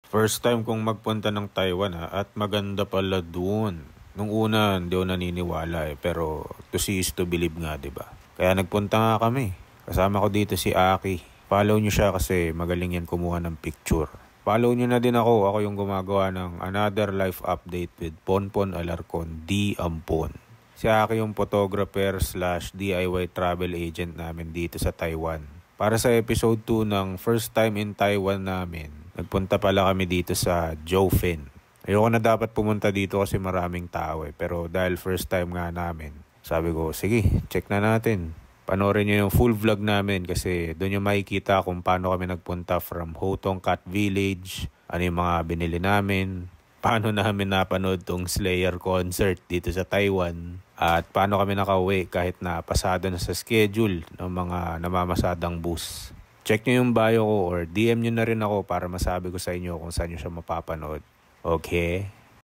First time kong magpunta ng Taiwan at maganda pala dun. Nung una, hindi ako naniniwala pero to see is to believe nga, 'di ba? Kaya nagpunta nga kami. Kasama ko dito si Aki. Follow nyo siya kasi magaling yan kumuha ng picture. Follow nyo na din ako. Ako yung gumagawa ng Another Life Update with Ponpon Alarcon, D. Ampon. Si Aki yung photographer / DIY travel agent namin dito sa Taiwan. Para sa episode 2 ng First Time in Taiwan namin, nagpunta pala kami dito sa Jofen. Ayoko na dapat pumunta dito kasi maraming tao pero dahil first time nga namin, sabi ko, sige, check na natin. Panoorin nyo yung full vlog namin kasi doon yung makikita kung paano kami nagpunta from Hotong Cat Village, ano yung mga binili namin, paano namin napanood tong Slayer concert dito sa Taiwan, at paano kami nakauwi kahit na pasado na sa schedule ng mga namamasadang bus. Check nyo yung bio ko or DM nyo na rin ako para masabi ko sa inyo kung saan nyo siya mapapanood. Okay?